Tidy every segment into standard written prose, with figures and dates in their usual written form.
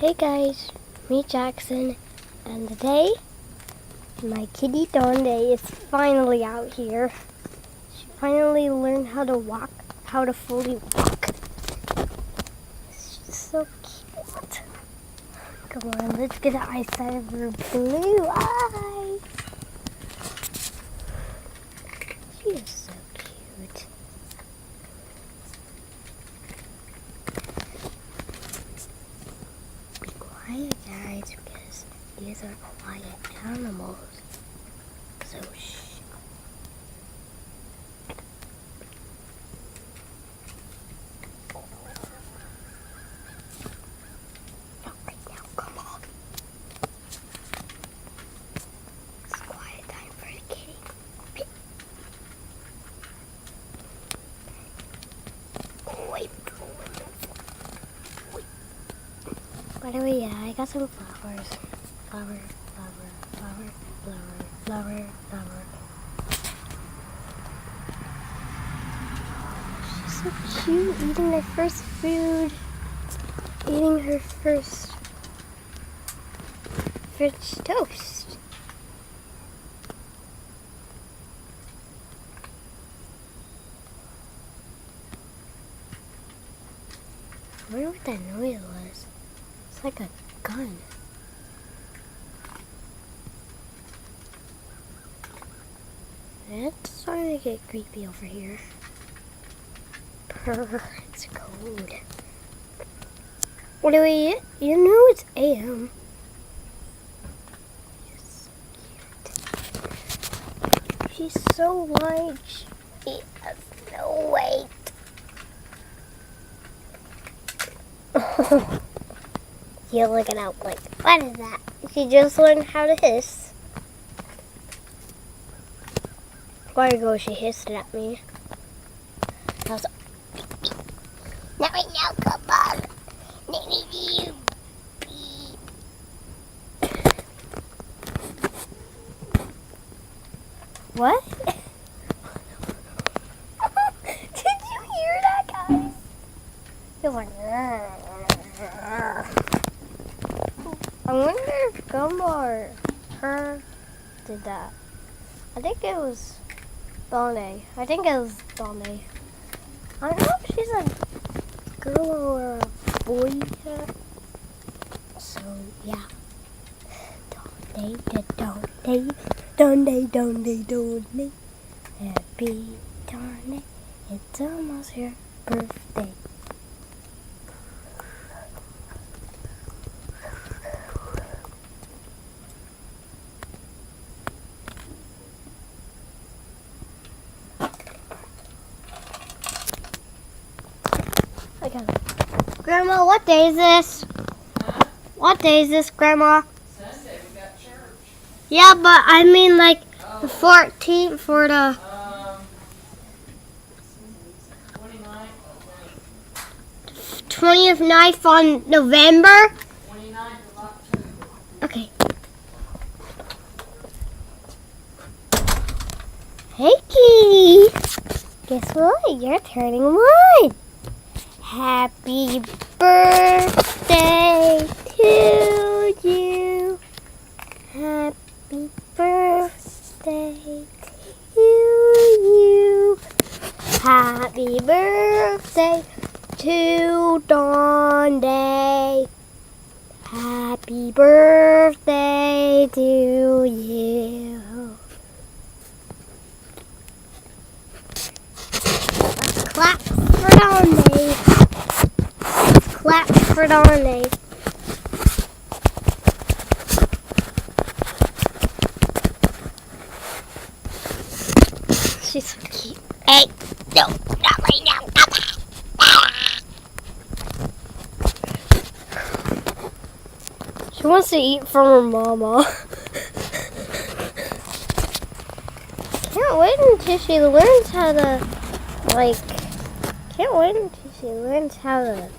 Hey guys, me Jackson, and today my kitty Donde is finally out here. She finally learned how to walk, how to fully walk. She's so cute. Come on, let's get an eyesight of her blue eyes. She is so cute. Quiet guys, because these are quiet animals. So shh. Not right now, come on. It's quiet time for the kitty. Wait. By the way, yeah, I got some flowers. Flower. She's so cute, eating her first food. Eating her first French toast. I wonder what that noise was. It's like a gun. It's starting to get creepy over here. Purr, it's cold. What do we eat? You know it's AM. She's so light. She has no weight. You're looking out like, what is that? She just learned how to hiss. A while ago, she hissed at me. I was like, not right now, come on. What? Did you hear that, guys? He was like, I wonder if Gumbo or her did that. I think it was Donde. I don't know if she's a girl or a boy yet. So, yeah. Donde. Happy Donde. It's almost your birthday. I got it. Grandma, what day is this? Huh? What day is this, Grandma? Sunday, we got church. Yeah, but I mean like the 14th or the... 29th. 29th on November? 29th of October. Okay. Hey, Kitty. Guess what? You're turning 1. Happy birthday to you. Happy birthday to you. Happy birthday to Donde. Happy birthday to you. Clap for Donde. Clap for Donde. She's so cute. Hey, no, not right now. Come on. She wants to eat from her mama. Can't wait until she learns how to, can't wait until she learns how to,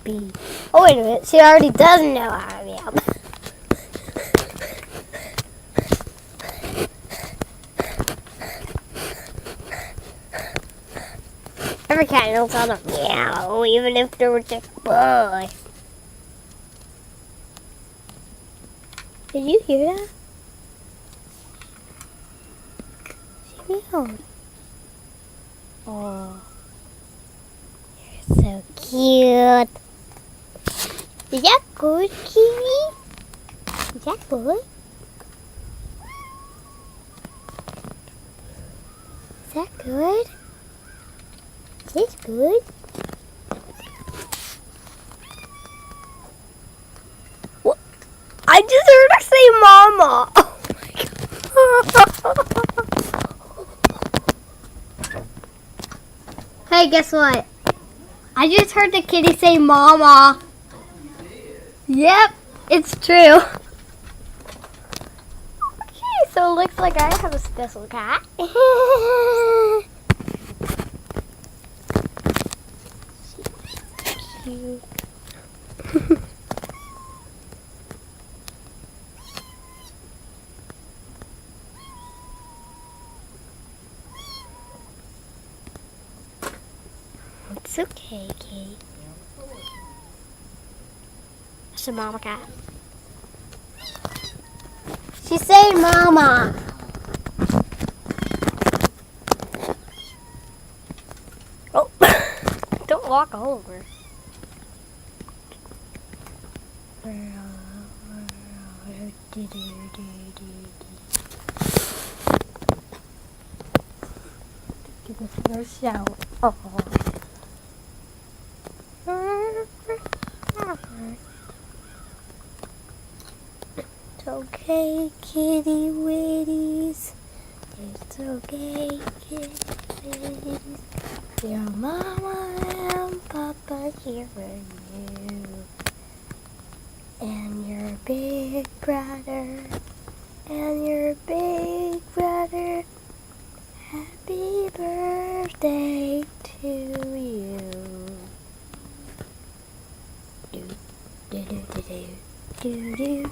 be. Oh, wait a minute. She already does know how to meow. Every cat knows how to meow, even if they're just boy. Did you hear that? She meowed. Oh, you're so cute. Is that good, Kiwi? Is that good? Is that good? Is this good? What? I just heard her say mama. Oh my god. Hey, guess what? I just heard the kitty say mama. Yep, it's true. Okay, so it looks like I have a special cat. Cute. It's okay, Kate. It's a mama cat. She's saying mama. Oh, don't walk over. Give us your shout. Oh. It's okay, kitty witties. It's okay, kitty witties. Your mama and papa here for you. And your big brother. And your big brother. Happy birthday to you. Do do do do do do do.